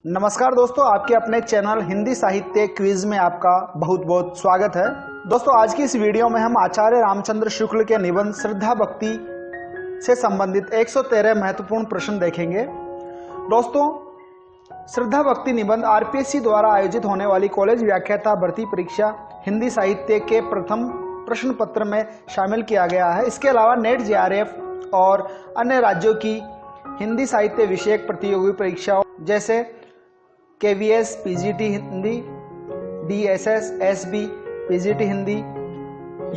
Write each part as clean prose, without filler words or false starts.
नमस्कार दोस्तों, आपके अपने चैनल हिंदी साहित्य क्विज में आपका बहुत बहुत स्वागत है। दोस्तों, आज की इस वीडियो में हम आचार्य रामचंद्र शुक्ल के निबंध श्रद्धा भक्ति से संबंधित 113 महत्वपूर्ण प्रश्न देखेंगे। दोस्तों, श्रद्धा भक्ति निबंध आरपीएससी द्वारा आयोजित होने वाली कॉलेज व्याख्याता भर्ती परीक्षा हिंदी साहित्य के प्रथम प्रश्न पत्र में शामिल किया गया है। इसके अलावा नेट जेआरएफ और अन्य राज्यों की हिंदी साहित्य विषयक प्रतियोगी परीक्षाओं जैसे KVS PGT Hindi, DSS SB PGT Hindi,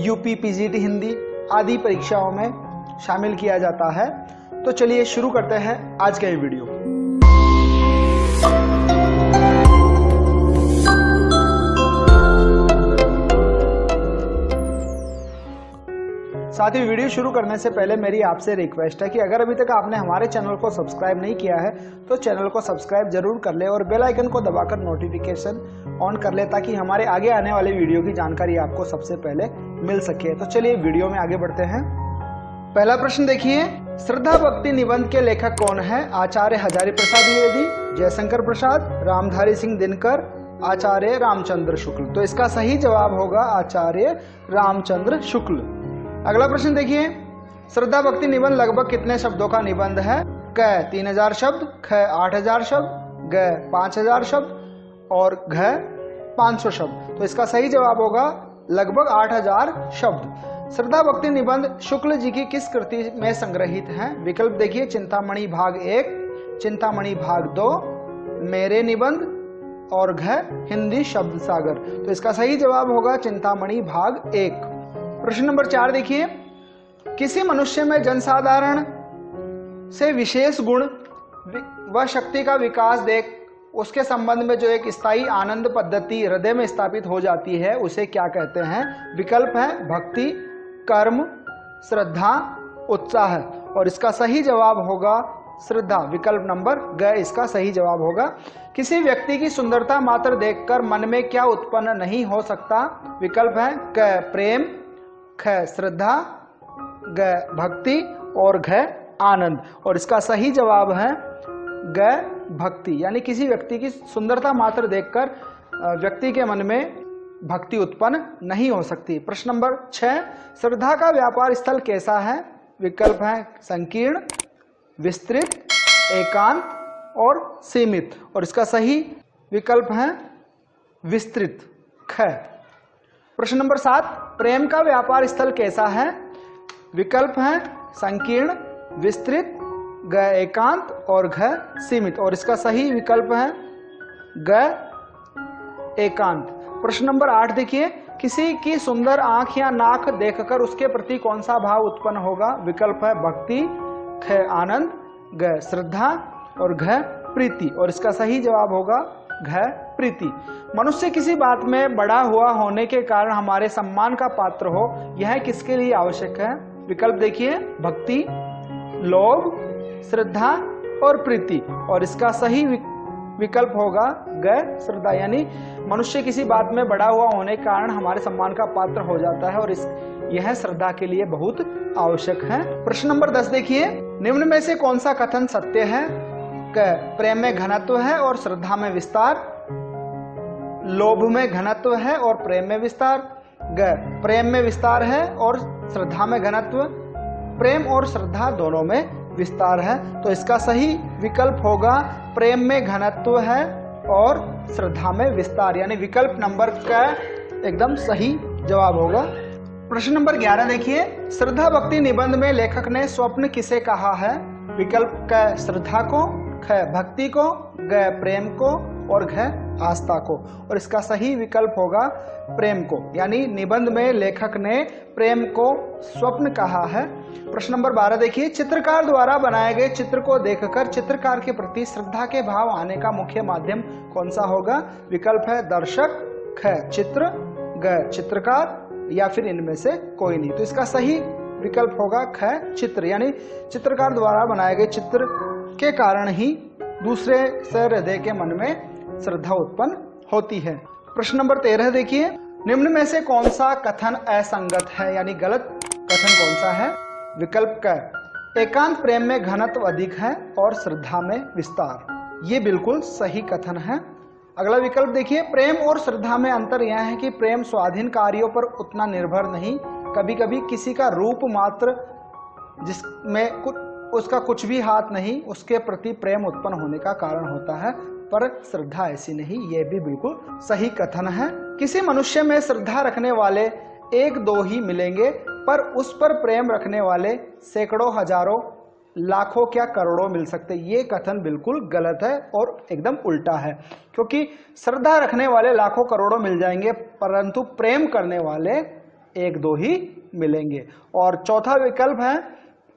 UP PGT Hindi आदि परीक्षाओं में शामिल किया जाता है। तो चलिए शुरू करते हैं आज का ये वीडियो। साथ ही वीडियो शुरू करने से पहले मेरी आपसे रिक्वेस्ट है कि अगर अभी तक आपने हमारे चैनल को सब्सक्राइब नहीं किया है तो चैनल को सब्सक्राइब जरूर कर ले और बेल आइकन को दबाकर नोटिफिकेशन ऑन कर ले ताकि हमारे आगे आने वाले वीडियो की जानकारी आपको सबसे पहले मिल सके। तो चलिए वीडियो में आगे बढ़ते हैं। पहला प्रश्न देखिए, श्रद्धा भक्ति निबंध के लेखक कौन है? आचार्य हजारी प्रसाद द्विवेदी, जयशंकर प्रसाद, रामधारी सिंह दिनकर, आचार्य रामचंद्र शुक्ल। तो इसका सही जवाब होगा आचार्य रामचंद्र शुक्ल। अगला प्रश्न देखिए, श्रद्धा भक्ति निबंध लगभग कितने शब्दों का निबंध है? क 3000 शब्द, ख 8000 शब्द, ग 5000 शब्द और घ 500 शब्द। तो इसका सही जवाब होगा लगभग 8000 शब्द। श्रद्धा भक्ति निबंध शुक्ल जी की किस कृति में संग्रहित है? विकल्प देखिए, चिंतामणि भाग 1, चिंतामणि भाग 2, मेरे निबंध और घ हिंदी शब्द सागर। तो इसका सही जवाब होगा चिंतामणि भाग 1। प्रश्न नंबर 4 देखिए, किसी मनुष्य में जनसाधारण से विशेष गुण व शक्ति का विकास देख उसके संबंध में जो एक स्थायी आनंद पद्धति हृदय में स्थापित हो जाती है उसे क्या कहते हैं? विकल्प है भक्ति, कर्म, श्रद्धा, उत्साह। और इसका सही जवाब होगा श्रद्धा। विकल्प नंबर ग इसका सही जवाब होगा। किसी व्यक्ति की सुंदरता मात्र देखकर मन में क्या उत्पन्न नहीं हो सकता? विकल्प है क प्रेम, ख श्रद्धा, ग भक्ति और घ आनंद। और इसका सही जवाब है ग भक्ति, यानी किसी व्यक्ति की सुंदरता मात्र देखकर व्यक्ति के मन में भक्ति उत्पन्न नहीं हो सकती। प्रश्न नंबर 6, श्रद्धा का व्यापार स्थल कैसा है? विकल्प है संकीर्ण, विस्तृत, एकांत और सीमित। और इसका सही विकल्प है विस्तृत, ख। प्रश्न नंबर 7, प्रेम का व्यापार स्थल कैसा है? विकल्प है संकीर्ण, विस्तृत, ग एकांत और घ सीमित। और इसका सही विकल्प है ग एकांत। प्रश्न नंबर 8 देखिए, किसी की सुंदर आंख या नाक देखकर उसके प्रति कौन सा भाव उत्पन्न होगा? विकल्प है भक्ति, ख आनंद, ग श्रद्धा और घ प्रीति। और इसका सही जवाब होगा घ प्रीति। मनुष्य किसी बात में बड़ा हुआ होने के कारण हमारे सम्मान का पात्र हो, यह किसके लिए आवश्यक है? विकल्प देखिए, भक्ति, लोभ, श्रद्धा और प्रीति। और इसका सही विकल्प होगा ग श्रद्धा, यानी मनुष्य किसी बात में बड़ा हुआ होने के कारण हमारे सम्मान का पात्र हो जाता है और यह श्रद्धा के लिए बहुत आवश्यक है। प्रश्न नंबर 10 देखिए, निम्न में से कौन सा कथन सत्य है? क प्रेम में घनत्व है और श्रद्धा में विस्तार, लोभ में घनत्व है और प्रेम में विस्तार, ग प्रेम में विस्तार है और श्रद्धा में घनत्व, प्रेम और श्रद्धा दोनों में विस्तार है। तो इसका सही विकल्प होगा प्रेम में घनत्व है और श्रद्धा में विस्तार, यानी विकल्प नंबर क एकदम सही जवाब होगा। प्रश्न नंबर 11 देखिए, श्रद्धा भक्ति निबंध में लेखक ने स्वप्न किसे कहा है? विकल्प क श्रद्धा को, ख भक्ति को, ग प्रेम को और घ आस्था को। और इसका सही विकल्प होगा प्रेम को, यानी निबंध में लेखक ने प्रेम को स्वप्न कहा है। प्रश्न नंबर 12 देखिए, चित्रकार द्वारा बनाए गए चित्र को देखकर चित्रकार के प्रति श्रद्धा के भाव आने का मुख्य माध्यम कौन सा होगा? विकल्प है दर्शक, ख चित्र, ग चित्रकार या फिर इनमें से कोई नहीं। तो इसका सही विकल्प होगा ख चित्र, यानी चित्रकार द्वारा बनाए गए चित्र के कारण ही दूसरे से हृदय के मन में श्रद्धा उत्पन्न होती है। प्रश्न नंबर 13 देखिए, निम्न में से कौन सा कथन असंगत है, यानी गलत कथन कौन सा है? विकल्प क एकांत प्रेम में घनत्व अधिक है और श्रद्धा में विस्तार, ये बिल्कुल सही कथन है। अगला विकल्प देखिए, प्रेम और श्रद्धा में अंतर यह है कि प्रेम स्वाधीन कार्यों पर उतना निर्भर नहीं, कभी कभी किसी का रूप मात्र जिसमें उसका कुछ भी हाथ नहीं, उसके प्रति प्रेम उत्पन्न होने का कारण होता है, पर श्रद्धा ऐसी नहीं। यह भी बिल्कुल सही कथन है। किसी मनुष्य में श्रद्धा रखने वाले एक दो ही मिलेंगे, पर उस पर प्रेम रखने वाले सैकड़ों, हजारों, लाखों, क्या करोड़ों मिल सकते। ये कथन बिल्कुल गलत है और एकदम उल्टा है, क्योंकि श्रद्धा रखने वाले लाखों करोड़ों मिल जाएंगे, परंतु प्रेम करने वाले एक दो ही मिलेंगे। और चौथा विकल्प है,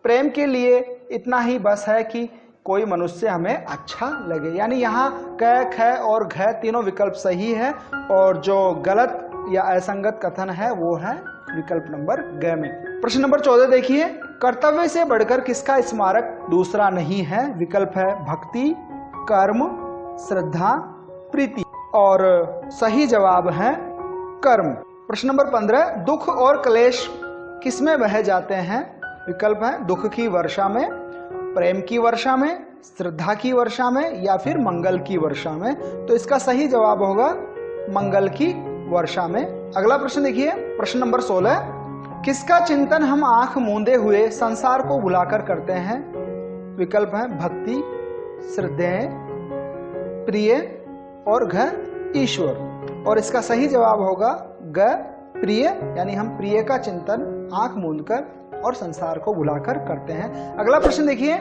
प्रेम के लिए इतना ही बस है कि कोई मनुष्य हमें अच्छा लगे। यानी यहाँ क, ख और घ तीनों विकल्प सही है, और जो गलत या असंगत कथन है वो है विकल्प नंबर ग में। प्रश्न नंबर 14 देखिए, कर्तव्य से बढ़कर किसका स्मारक दूसरा नहीं है। विकल्प है भक्ति, कर्म, श्रद्धा, प्रीति, और सही जवाब है कर्म। प्रश्न नंबर 15, दुख और क्लेश किसमें बह जाते हैं। विकल्प है दुख की वर्षा में, प्रेम की वर्षा में, श्रद्धा की वर्षा में, या फिर मंगल की वर्षा में। तो इसका सही जवाब होगा मंगल की वर्षा में। अगला प्रश्न देखिए, प्रश्न नंबर 16, किसका चिंतन हम आंख मूंदे हुए संसार को बुलाकर करते हैं। विकल्प है भक्ति, श्रद्धेय, प्रिय, और घ ईश्वर। और इसका सही जवाब होगा ग प्रिय, यानी हम प्रिय का चिंतन आंख मूंदकर और संसार को बुलाकर करते हैं। अगला प्रश्न देखिए,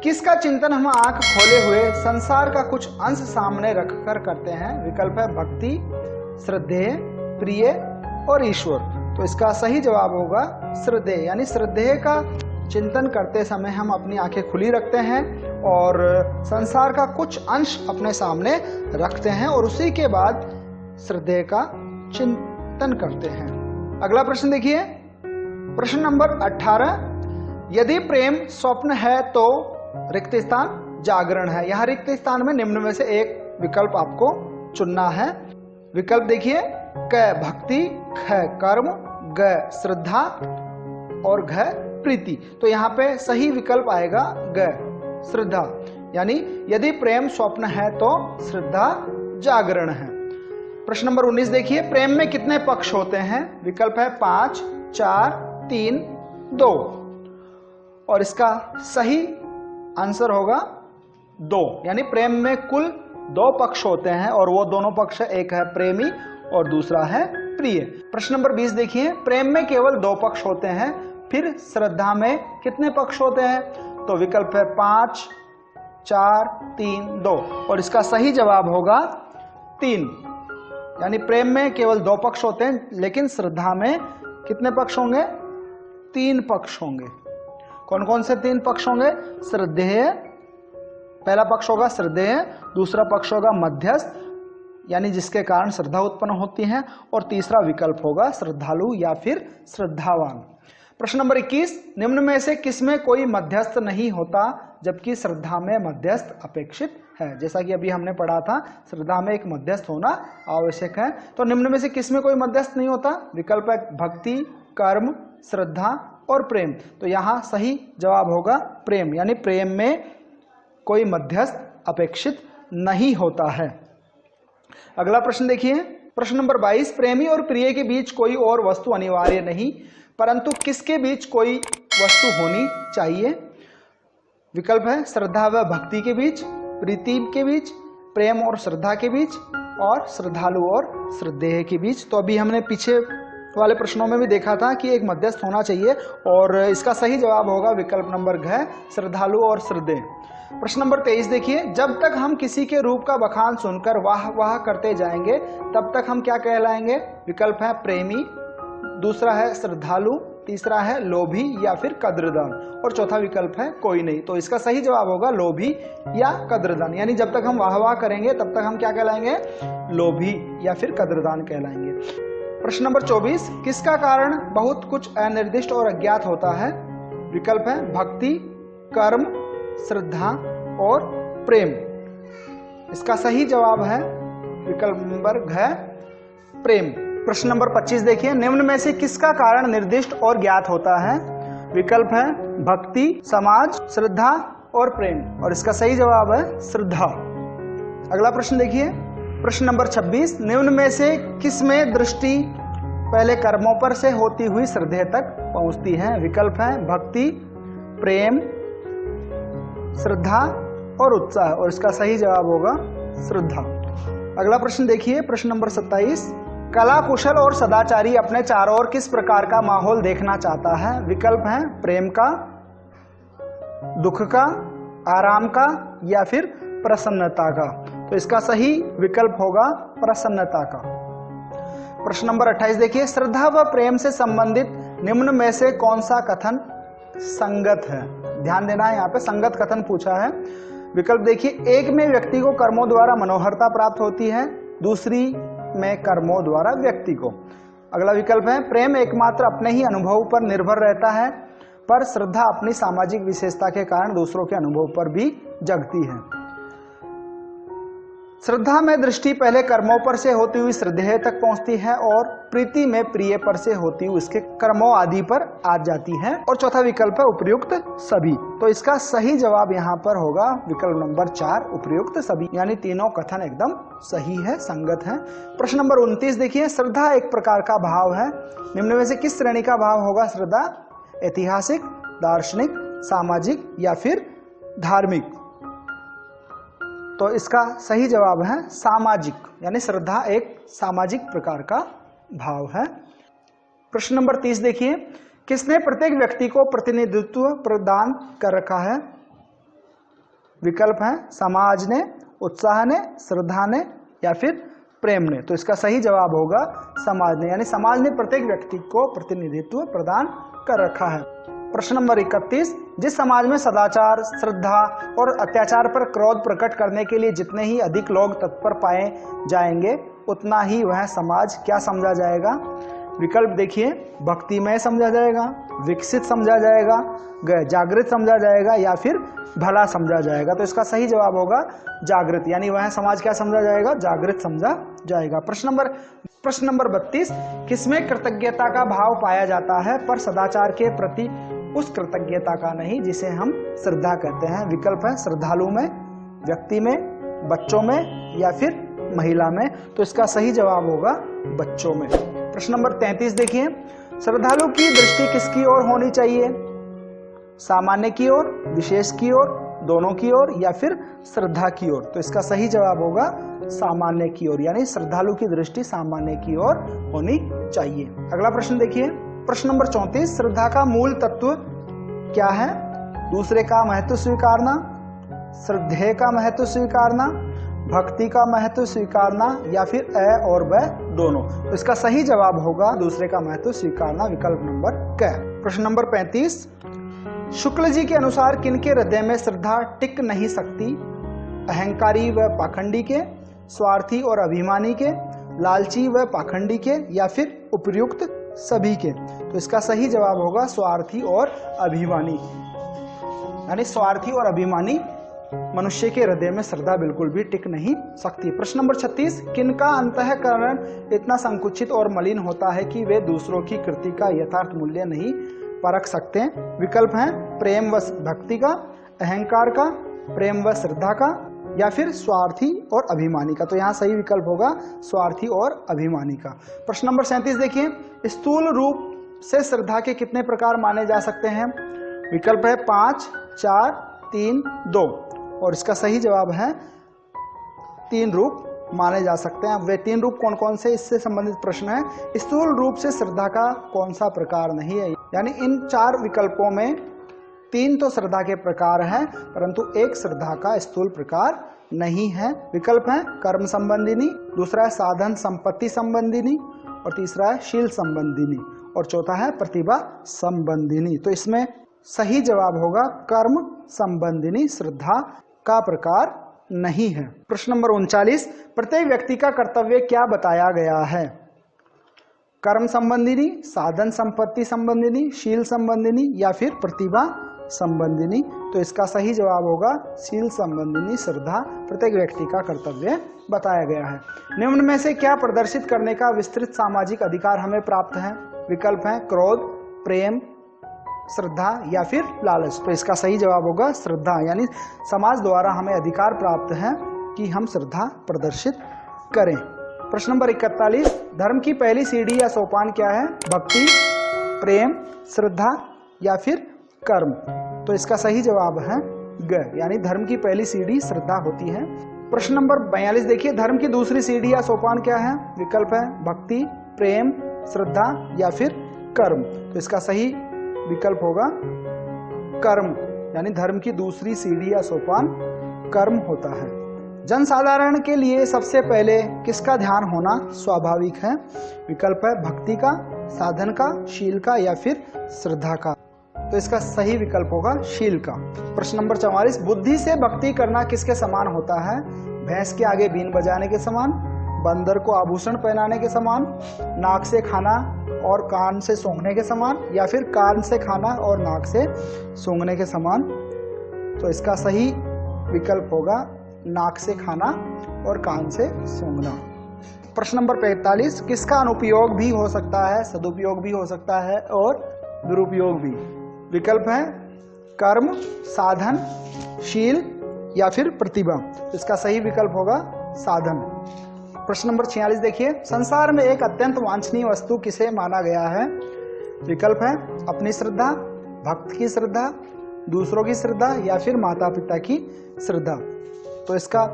किसका चिंतन हम आंख खोले हुए संसार का कुछ अंश सामने रखकर करते हैं। विकल्प है भक्ति, श्रद्धेय, प्रिय, और ईश्वर। तो इसका सही जवाब होगा श्रद्धेय, यानी श्रद्धेय का चिंतन करते समय हम अपनी आंखें खुली रखते हैं और संसार का कुछ अंश अपने सामने रखते हैं, और उसी के बाद श्रद्धेय का चिंतन करते हैं। अगला प्रश्न देखिए, प्रश्न नंबर 18, यदि प्रेम स्वप्न है तो रिक्त स्थान जागरण है। यहाँ रिक्त स्थान में निम्न में से एक विकल्प आपको चुनना है। विकल्प देखिए, क भक्ति, ख कर्म, ग श्रद्धा, और घ प्रीति। तो यहाँ पे सही विकल्प आएगा ग श्रद्धा, यानी यदि प्रेम स्वप्न है तो श्रद्धा जागरण है। प्रश्न नंबर 19 देखिए, प्रेम में कितने पक्ष होते हैं। विकल्प है 5, 4, 3, 2, और इसका सही आंसर होगा 2, यानी प्रेम में कुल 2 पक्ष होते हैं, और वो दोनों पक्ष, एक है प्रेमी और दूसरा है प्रिय। प्रश्न नंबर 20 देखिए, प्रेम में केवल 2 पक्ष होते हैं, फिर श्रद्धा में कितने पक्ष होते हैं। तो विकल्प है 5, 4, 3, 2, और इसका सही जवाब होगा 3, यानी प्रेम में केवल 2 पक्ष होते हैं, लेकिन श्रद्धा में कितने पक्ष होंगे। 3 पक्ष होंगे। कौन कौन से 3 पक्ष होंगे। श्रद्धेय, पहला पक्ष होगा श्रद्धेय, दूसरा पक्ष होगा मध्यस्थ, यानी जिसके कारण श्रद्धा उत्पन्न होती है, और तीसरा विकल्प होगा श्रद्धालु या फिर श्रद्धावान। प्रश्न नंबर 21, निम्न में से किसमें कोई मध्यस्थ नहीं होता जबकि श्रद्धा में मध्यस्थ अपेक्षित है। जैसा कि अभी हमने पढ़ा था, श्रद्धा में एक मध्यस्थ होना आवश्यक है। तो निम्न में से किसमें कोई मध्यस्थ नहीं होता। विकल्प है भक्ति, कर्म, श्रद्धा और प्रेम। तो यहाँ सही जवाब होगा प्रेम, यानी प्रेम में कोई मध्यस्थ अपेक्षित नहीं होता है। अगला प्रश्न देखिए, प्रश्न नंबर 22, प्रेमी और प्रिय के बीच कोई और वस्तु अनिवार्य नहीं, परंतु किसके बीच कोई वस्तु होनी चाहिए। विकल्प है श्रद्धा व भक्ति के बीच, प्रीति के बीच, प्रेम और श्रद्धा के बीच, और श्रद्धालु और श्रद्धेय के बीच। तो अभी हमने पीछे वाले प्रश्नों में भी देखा था कि एक मध्यस्थ होना चाहिए, और इसका सही जवाब होगा विकल्प नंबर घ, श्रद्धालु और श्रद्धेय। प्रश्न नंबर 23 देखिए, जब तक हम किसी के रूप का बखान सुनकर वाह वाह करते जाएंगे तब तक हम क्या कहलाएंगे। विकल्प है प्रेमी, दूसरा है श्रद्धालु, तीसरा है लोभी या फिर कद्रदान, और चौथा विकल्प है कोई नहीं। तो इसका सही जवाब होगा लोभी या कद्रदान, यानी जब तक हम वाह वाह करेंगे तब तक हम क्या कहलाएंगे, लोभी या फिर कद्रदान कहलाएंगे। प्रश्न नंबर 24, किसका कारण बहुत कुछ अनिर्दिष्ट और अज्ञात होता है। विकल्प है भक्ति, कर्म, श्रद्धा और प्रेम। इसका सही जवाब है विकल्प नंबर घ, प्रेम। प्रश्न नंबर 25 देखिए, निम्न में से किसका कारण निर्दिष्ट और ज्ञात होता है। विकल्प है भक्ति, समाज, श्रद्धा और प्रेम, और इसका सही जवाब है श्रद्धा। अगला प्रश्न देखिए, प्रश्न नंबर 26, निम्न में से किस में दृष्टि पहले कर्मों पर से होती हुई श्रद्धेय तक पहुंचती है? विकल्प है भक्ति, प्रेम, श्रद्धा और उत्साह, और इसका सही जवाब होगा श्रद्धा। अगला प्रश्न देखिए, प्रश्न नंबर 27, कला कुशल और सदाचारी अपने चारों ओर किस प्रकार का माहौल देखना चाहता है? विकल्प है प्रेम का, दुख का, आराम का या फिर प्रसन्नता का। तो इसका सही विकल्प होगा प्रसन्नता का। प्रश्न नंबर 28 देखिए, श्रद्धा व प्रेम से संबंधित निम्न में से कौन सा कथन संगत है? ध्यान देना है, यहाँ पे संगत कथन पूछा है। विकल्प देखिए, एक में व्यक्ति को कर्मों द्वारा मनोहरता प्राप्त होती है, दूसरी में कर्मों द्वारा व्यक्ति को। अगला विकल्प है प्रेम एकमात्र अपने ही अनुभव पर निर्भर रहता है, पर श्रद्धा अपनी सामाजिक विशेषता के कारण दूसरों के अनुभव पर भी जगती है। श्रद्धा में दृष्टि पहले कर्मों पर से होती हुई श्रद्धेय तक पहुंचती है और प्रीति में प्रिय पर से होती हुई उसके कर्मों आदि पर आ जाती है। और चौथा विकल्प है उपर्युक्त सभी। तो इसका सही जवाब यहाँ पर होगा विकल्प नंबर 4, उपर्युक्त सभी, यानी तीनों कथन एकदम सही है, संगत है। प्रश्न नंबर 29 देखिए, श्रद्धा एक प्रकार का भाव है, निम्न में से किस श्रेणी का भाव होगा श्रद्धा? ऐतिहासिक, दार्शनिक, सामाजिक या फिर धार्मिक? तो इसका सही जवाब है सामाजिक, यानी श्रद्धा एक सामाजिक प्रकार का भाव है। प्रश्न नंबर 30 देखिए, किसने प्रत्येक व्यक्ति को प्रतिनिधित्व प्रदान कर रखा है? विकल्प है समाज ने, उत्साह ने, श्रद्धा ने या फिर प्रेम ने। तो इसका सही जवाब होगा समाज ने, यानी समाज ने प्रत्येक व्यक्ति को प्रतिनिधित्व प्रदान कर रखा है। प्रश्न नंबर 31, जिस समाज में सदाचार, श्रद्धा और अत्याचार पर क्रोध प्रकट करने के लिए जितने ही अधिक लोग तत्पर पाए जाएंगे उतना ही वह समाज क्या समझा जाएगा? विकल्प देखिए, भक्तिमय समझा जाएगा, विकसित समझा जाएगा, जागृत समझा जाएगा या फिर भला समझा जाएगा। तो इसका सही जवाब होगा जागृत, यानी वह समाज क्या समझा जाएगा? जागृत समझा जाएगा। प्रश्न नंबर 32, किसमें कृतज्ञता का भाव पाया जाता है पर सदाचार के प्रति उस कृतज्ञता का नहीं जिसे हम श्रद्धा कहते हैं? विकल्प है श्रद्धालु में, व्यक्ति में, बच्चों में या फिर महिला में। तो इसका सही जवाब होगा बच्चों में। प्रश्न नंबर 33 देखिए, श्रद्धालु की दृष्टि किसकी ओर होनी चाहिए? सामान्य की ओर, विशेष की ओर, दोनों की ओर या फिर श्रद्धा की ओर? तो इसका सही जवाब होगा सामान्य की ओर, यानी श्रद्धालु की दृष्टि सामान्य की ओर होनी चाहिए। अगला प्रश्न देखिए, प्रश्न नंबर 34, श्रद्धा का मूल तत्व क्या है? दूसरे का महत्व स्वीकारना, श्रद्धेय का महत्व स्वीकारना, भक्ति का महत्व स्वीकारना या फिर अ और ब दोनों? तो इसका सही जवाब होगा दूसरे का महत्व स्वीकारना, विकल्प नंबर क। प्रश्न नंबर 35, शुक्ल जी के अनुसार किनके हृदय में श्रद्धा टिक नहीं सकती? अहंकारी व पाखंडी के, स्वार्थी और अभिमानी के, लालची व पाखंडी के या फिर उपर्युक्त सभी के? तो इसका सही जवाब होगा स्वार्थी और अभिमानी, यानी स्वार्थी और अभिमानी मनुष्य के हृदय में श्रद्धा बिल्कुल भी टिक नहीं सकती। प्रश्न नंबर 36, किनका अंतःकरण इतना संकुचित और मलिन होता है कि वे दूसरों की कृति का यथार्थ मूल्य नहीं परख सकते? विकल्प हैं प्रेम व भक्ति का, अहंकार का, प्रेम व श्रद्धा का या फिर स्वार्थी और अभिमानी का? तो यहाँ सही विकल्प होगा स्वार्थी और अभिमानी का। प्रश्न नंबर 37 देखिए, स्थूल रूप से श्रद्धा के कितने प्रकार माने जा सकते हैं? विकल्प है 5, 4, 3, 2 और इसका सही जवाब है 3 रूप माने जा सकते हैं। वे 3 रूप कौन कौन से, इससे संबंधित प्रश्न है। स्थूल रूप से श्रद्धा का कौन सा प्रकार नहीं है? यानी इन 4 विकल्पों में 3 तो श्रद्धा के प्रकार हैं परंतु एक श्रद्धा का स्थूल प्रकार नहीं है। विकल्प है कर्म संबंधिनी, दूसरा है साधन संपत्ति संबंधिनी और तीसरा है शील संबंधिनी और चौथा है प्रतिभा संबंधिनी। तो इसमें सही जवाब होगा कर्म संबंधिनी श्रद्धा का प्रकार नहीं है। प्रश्न नंबर 39, प्रत्येक व्यक्ति का कर्तव्य क्या बताया गया है? कर्म संबंधिनी, साधन संपत्ति संबंधिनी, शील संबंधिनी या फिर प्रतिभा संबंधिनी? तो इसका सही जवाब होगा शील संबंधिनी श्रद्धा प्रत्येक व्यक्ति का कर्तव्य बताया गया है। निम्न में से क्या प्रदर्शित करने का विस्तृत सामाजिक अधिकार हमें प्राप्त है? विकल्प है क्रोध, प्रेम, श्रद्धा या फिर लालच। तो इसका सही जवाब होगा श्रद्धा, यानी समाज द्वारा हमें अधिकार प्राप्त है कि हम श्रद्धा प्रदर्शित करें। प्रश्न नंबर 41, धर्म की पहली सीढ़ी या सोपान क्या है? भक्ति, प्रेम, श्रद्धा या फिर कर्म। तो इसका सही जवाब है ग, यानी धर्म की पहली सीढ़ी श्रद्धा होती है। प्रश्न नंबर 42 देखिए, धर्म की दूसरी सीढ़ी या सोपान क्या है? विकल्प है भक्ति, प्रेम, श्रद्धा या फिर कर्म। तो इसका सही विकल्प होगा कर्म, यानी धर्म की दूसरी सीढ़ी या सोपान कर्म होता है। जनसाधारण के लिए सबसे पहले किसका ध्यान होना स्वाभाविक है? विकल्प है भक्ति का, साधन का, शील का या फिर श्रद्धा का। तो इसका सही विकल्प होगा शील का। प्रश्न नंबर 44, बुद्धि से भक्ति करना किसके समान होता है? भैंस के आगे बीन बजाने के समान, बंदर को आभूषण पहनाने के समान, नाक से खाना और कान से सूंघने के समान या फिर कान से खाना और नाक से सूंघने के समान। तो इसका सही विकल्प होगा नाक से खाना और कान से सूंघना। प्रश्न नंबर 45, किसका अनुपयोग भी हो सकता है? सदुपयोग भी हो सकता है और दुरुपयोग भी। विकल्प है कर्म, साधन, शील या फिर प्रतिभा। इसका सही विकल्प होगा साधन। प्रश्न नंबर 46 देखिए, संसार में एक अत्यंत वांछनीय वस्तु किसे माना गया है? विकल्प है अपनी श्रद्धा, भक्त की श्रद्धा, दूसरों की श्रद्धा या फिर माता पिता की श्रद्धा। तो इसका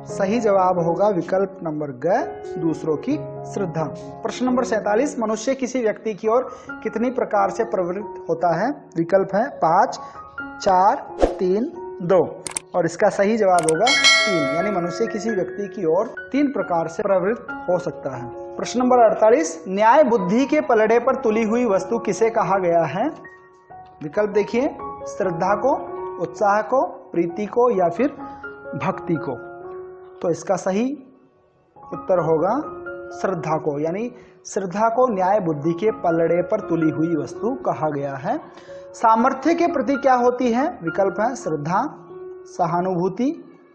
सही जवाब होगा विकल्प नंबर ग, दूसरों की श्रद्धा। प्रश्न नंबर 47, मनुष्य किसी व्यक्ति की ओर कितनी प्रकार से प्रवृत्त होता है? विकल्प है 5, 4, 3, 2 और इसका सही जवाब होगा 3, यानी मनुष्य किसी व्यक्ति की ओर 3 प्रकार से प्रवृत्त हो सकता है। प्रश्न नंबर 48, न्याय बुद्धि के पलड़े पर तुली हुई वस्तु किसे कहा गया है? विकल्प देखिए, श्रद्धा को, उत्साह को, प्रीति को या फिर भक्ति को। तो इसका सही उत्तर होगा श्रद्धा को, यानी श्रद्धा को न्याय बुद्धि के पलड़े पर तुली हुई वस्तु कहा गया है। सामर्थ्य के प्रति क्या होती है? विकल्प है श्रद्धा, सहानुभूति,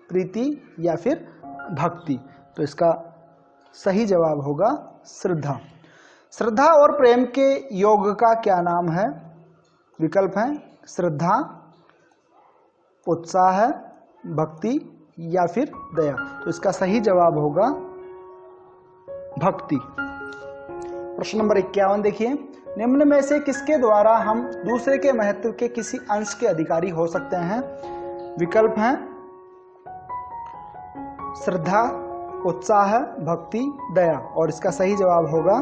प्रीति या फिर भक्ति। तो इसका सही जवाब होगा श्रद्धा। श्रद्धा और प्रेम के योग का क्या नाम है? विकल्प है श्रद्धा, उत्साह, भक्ति या फिर दया। तो इसका सही जवाब होगा भक्ति। प्रश्न नंबर 51 देखिए, निम्न में से किसके द्वारा हम दूसरे के महत्व के किसी अंश के अधिकारी हो सकते हैं? विकल्प हैं श्रद्धा, उत्साह, भक्ति, दया और इसका सही जवाब होगा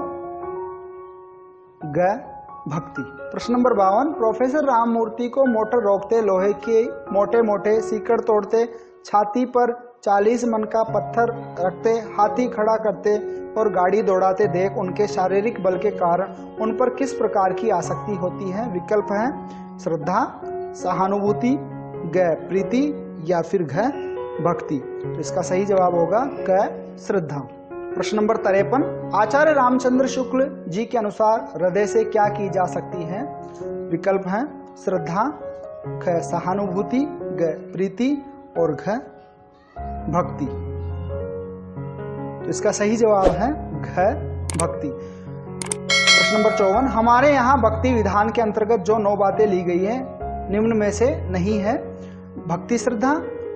ग, भक्ति। प्रश्न नंबर 52, प्रोफेसर राममूर्ति को मोटर रोकते, लोहे के मोटे मोटे सीकड़ तोड़ते, छाती पर 40 मन का पत्थर रखते, हाथी खड़ा करते और गाड़ी दौड़ाते देख उनके शारीरिक बल के कारण उन पर किस प्रकार की आसक्ति होती है? विकल्प है श्रद्धा, सहानुभूति, ग, प्रीति या फिर घ, भक्ति। तो इसका सही जवाब होगा क, श्रद्धा। प्रश्न नंबर 53, आचार्य रामचंद्र शुक्ल जी के अनुसार हृदय से क्या की जा सकती है? विकल्प है श्रद्धा, ख, सहानुभूति, ग, प्रीति और घ, भक्ति। तो इसका सही जवाब है घ, भक्ति। प्रश्न नंबर 54, हमारे यहाँ भक्ति विधान के अंतर्गत जो 9 बातें ली गई है निम्न में से नहीं है? भक्ति, श्रद्धा,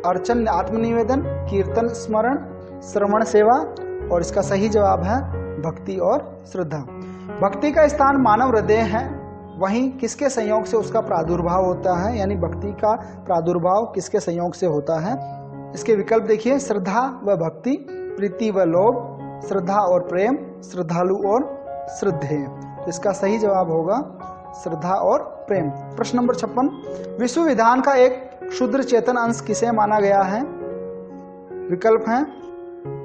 अर्चन, आत्मनिवेदन, कीर्तन, स्मरण, श्रवण, सेवा और इसका सही जवाब है भक्ति और श्रद्धा। भक्ति का स्थान मानव हृदय है, वहीं किसके संयोग से उसका प्रादुर्भाव होता है? यानी भक्ति का प्रादुर्भाव किसके संयोग से होता है? इसके विकल्प देखिए, श्रद्धा व भक्ति, प्रीति व लोभ, श्रद्धा और प्रेम, श्रद्धालु और श्रद्धेय। तो इसका सही जवाब होगा श्रद्धा और प्रेम। प्रश्न नंबर 56, विश्व विधान का एक क्षुद्र चेतन अंश किसे माना गया है? विकल्प हैं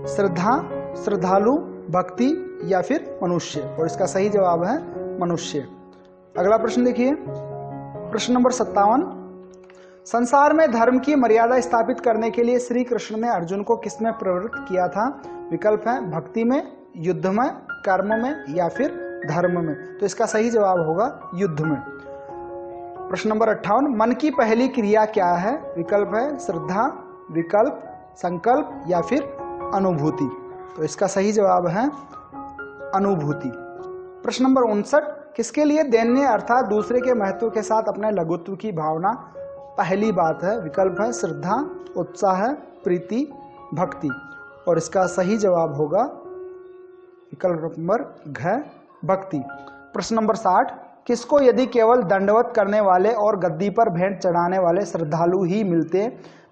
श्रद्धा, श्रद्धालु, भक्ति या फिर मनुष्य और इसका सही जवाब है मनुष्य। अगला प्रश्न देखिए, प्रश्न नंबर 57, संसार में धर्म की मर्यादा स्थापित करने के लिए श्री कृष्ण ने अर्जुन को किसमें प्रवृत्त किया था? विकल्प है भक्ति में, युद्ध में, कर्म में या फिर धर्म में। तो इसका सही जवाब होगा युद्ध में। प्रश्न नंबर 58, मन की पहली क्रिया क्या है? विकल्प है श्रद्धा, विकल्प, संकल्प या फिर अनुभूति। तो इसका सही जवाब है अनुभूति। प्रश्न नंबर 59, किसके लिए? दैन्य अर्थात दूसरे के महत्व के साथ अपने लघुत्व की भावना पहली बात है। विकल्प है श्रद्धा, उत्साह, प्रीति, भक्ति। और इसका सही जवाब होगा विकल्प नंबर घ, भक्ति। प्रश्न नंबर 60, किसको यदि केवल दंडवत करने वाले और गद्दी पर भेंट चढ़ाने वाले श्रद्धालु ही मिलते,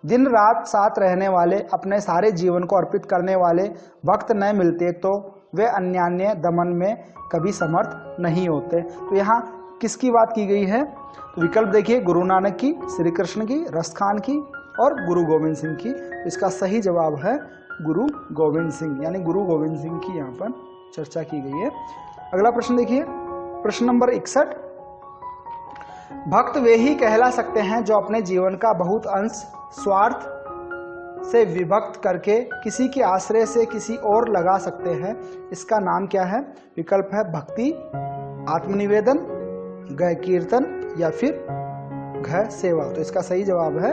दिन रात साथ रहने वाले, अपने सारे जीवन को अर्पित करने वाले भक्त न मिलते तो वे अन्यान्य दमन में कभी समर्थ नहीं होते। तो यहाँ किसकी बात की गई है? तो विकल्प देखिए, गुरु नानक की, श्री कृष्ण की, रस खान की और गुरु गोविंद सिंह की। इसका सही जवाब है गुरु गोविंद सिंह, यानी गुरु गोविंद सिंह की यहाँ पर चर्चा की गई है। अगला प्रश्न देखिए, प्रश्न नंबर 61, भक्त वे ही कहला सकते हैं जो अपने जीवन का बहुत अंश स्वार्थ से विभक्त करके किसी के आश्रय से किसी और लगा सकते हैं। इसका नाम क्या है? विकल्प है भक्ति, आत्मनिवेदन, ग कीर्तन या फिर घ सेवा। तो इसका सही जवाब है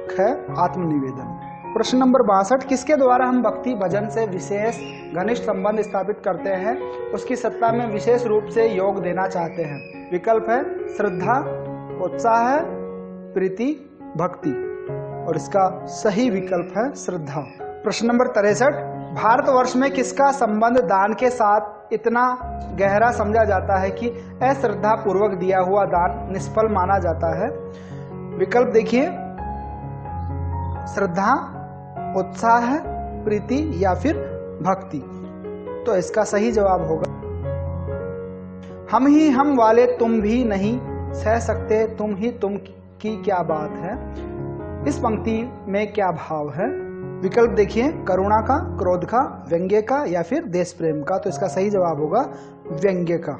ख, आत्मनिवेदन। प्रश्न नंबर 62, किसके द्वारा हम भक्ति भजन से विशेष घनिष्ठ संबंध स्थापित करते हैं, उसकी सत्ता में विशेष रूप से योग देना चाहते हैं? विकल्प है श्रद्धा, उत्साह, प्रीति, भक्ति। और इसका सही विकल्प है श्रद्धा। प्रश्न नंबर 63, भारतवर्ष में किसका संबंध दान के साथ इतना गहरा समझा जाता है कि अश्रद्धा पूर्वक दिया हुआ दान निष्फल माना जाता है? विकल्प देखिए, श्रद्धा, उत्साह, प्रीति या फिर भक्ति। तो इसका सही जवाब होगा हम ही हम वाले तुम भी नहीं सह सकते, तुम ही तुम की क्या बात है। इस पंक्ति में क्या भाव है? विकल्प देखिए, करुणा का, क्रोध का, व्यंग्य का या फिर देश प्रेम का। तो इसका सही जवाब होगा व्यंग्य का।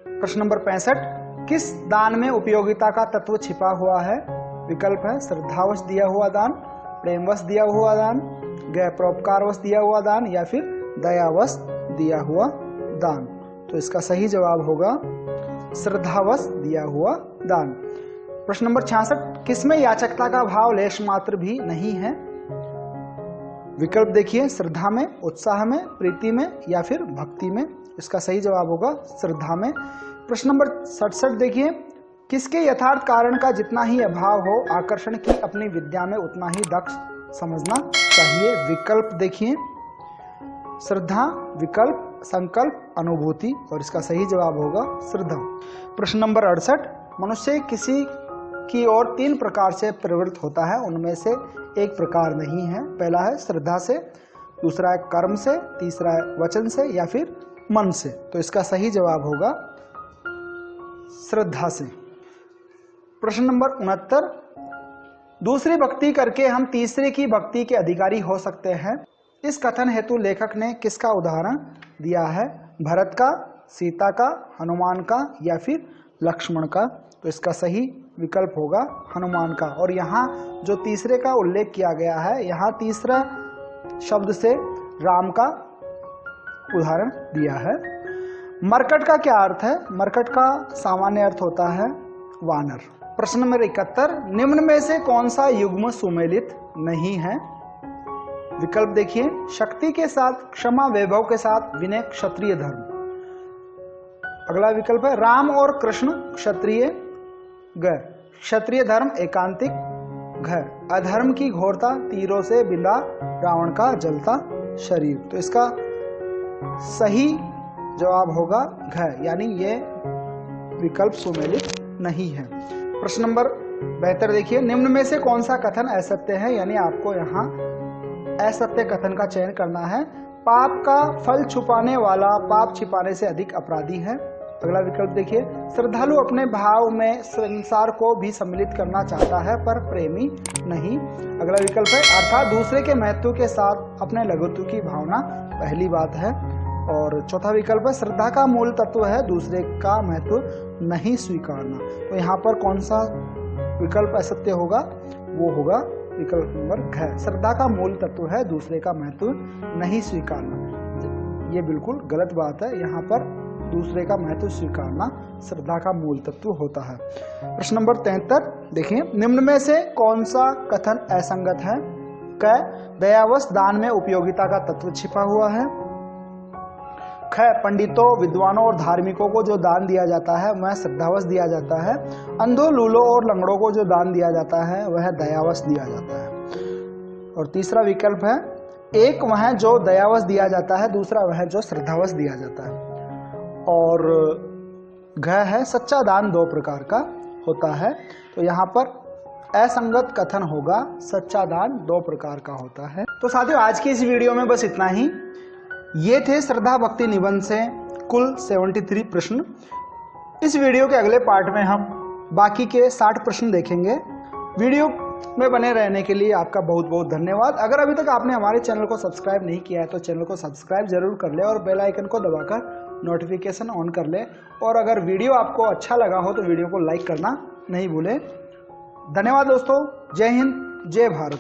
प्रश्न नंबर 65, किस दान में उपयोगिता का तत्व छिपा हुआ है? विकल्प है श्रद्धावश दिया हुआ दान, प्रेमवश दिया हुआ दान, गैर परोपकारवश दिया हुआ दान या फिर दयावश दिया हुआ दान। तो इसका सही जवाब होगा श्रद्धावश दिया हुआ दान। प्रश्न नंबर 66, किसमें याचकता का भाव लेश मात्र भी नहीं है? विकल्प देखिए, श्रद्धा में, उत्साह में, प्रीति में या फिर भक्ति में। इसका सही जवाब होगा श्रद्धा में। प्रश्न नंबर 67 देखिए, किसके यथार्थ कारण का जितना ही अभाव हो आकर्षण की अपनी विद्या में उतना ही दक्ष समझना चाहिए? विकल्प देखिए, श्रद्धा, विकल्प, संकल्प, अनुभूति। और इसका सही जवाब होगा श्रद्धा। प्रश्न नंबर 68, मनुष्य किसी की ओर 3 प्रकार से प्रवृत्त होता है, उनमें से एक प्रकार नहीं है। पहला है श्रद्धा से, दूसरा है कर्म से, तीसरा है वचन से या फिर मन से। तो इसका सही जवाब होगा श्रद्धा से। प्रश्न नंबर 69, दूसरी भक्ति करके हम तीसरे की भक्ति के अधिकारी हो सकते हैं। इस कथन हेतु लेखक ने किसका उदाहरण दिया है? भरत का, सीता का, हनुमान का या फिर लक्ष्मण का। तो इसका सही विकल्प होगा हनुमान का। और यहाँ जो तीसरे का उल्लेख किया गया है, यहाँ तीसरा शब्द से राम का उदाहरण दिया है। मरकट का क्या अर्थ है? मरकट का सामान्य अर्थ होता है वानर। प्रश्न नंबर 71, निम्न में से कौन सा युग्म सुमेलित नहीं है? विकल्प देखिए, शक्ति के साथ, क्षमा, वैभव के साथ, विनय, क्षत्रिय धर्म। अगला विकल्प है राम और कृष्ण क्षत्रिय, ग क्षत्रिय धर्म एकांतिक, घ अधर्म की घोरता, तीरों से बिंदा रावण का जलता शरीर। तो इसका सही जवाब होगा घ, यानी ये विकल्प सुमेलित नहीं है। प्रश्न नंबर 72 देखिए, निम्न में से कौन सा कथन असत्य है? यानी आपको यहाँ असत्य कथन का चयन करना है। पाप का फल छुपाने वाला पाप छिपाने से अधिक अपराधी है। अगला विकल्प देखिए, श्रद्धालु अपने भाव में संसार को भी सम्मिलित करना चाहता है पर प्रेमी नहीं। अगला विकल्प है अर्थात दूसरे के महत्व के साथ अपने लघुत्व की भावना पहली बात है। और चौथा विकल्प है श्रद्धा का मूल तत्व है दूसरे का महत्व नहीं स्वीकारना। तो यहाँ पर कौन सा विकल्प असत्य होगा? वो होगा विकल्प नंबर घ, श्रद्धा का मूल तत्व है दूसरे का महत्व नहीं स्वीकारना। ये बिल्कुल गलत बात है। यहाँ पर दूसरे का महत्व स्वीकारना श्रद्धा का मूल तत्व होता है। प्रश्न नंबर 73 देखिए, निम्न में से कौन सा कथन असंगत है? क दयावश दान में उपयोगिता का तत्व छिपा हुआ है, ख, पंडितों, विद्वानों और धार्मिकों को जो दान दिया जाता है वह श्रद्धावश दिया जाता है। अंधों, लूलों और लंगड़ों को जो दान दिया जाता है वह दयावश दिया जाता है। और तीसरा विकल्प है, एक वह जो दयावश दिया जाता है, दूसरा वह जो श्रद्धावश दिया जाता है। और घ है, सच्चा दान दो प्रकार का होता है। तो यहाँ पर असंगत कथन होगा, सच्चा दान दो प्रकार का होता है। तो साथियों, आज की इस वीडियो में बस इतना ही। ये थे श्रद्धा भक्ति निबंध से कुल 73 प्रश्न। इस वीडियो के अगले पार्ट में हम बाकी के 60 प्रश्न देखेंगे। वीडियो में बने रहने के लिए आपका बहुत बहुत धन्यवाद। अगर अभी तक आपने हमारे चैनल को सब्सक्राइब नहीं किया है तो चैनल को सब्सक्राइब जरूर कर ले और बेल आइकन को दबाकर नोटिफिकेशन ऑन कर ले। और अगर वीडियो आपको अच्छा लगा हो तो वीडियो को लाइक करना नहीं भूलें। धन्यवाद दोस्तों। जय हिंद, जय भारत।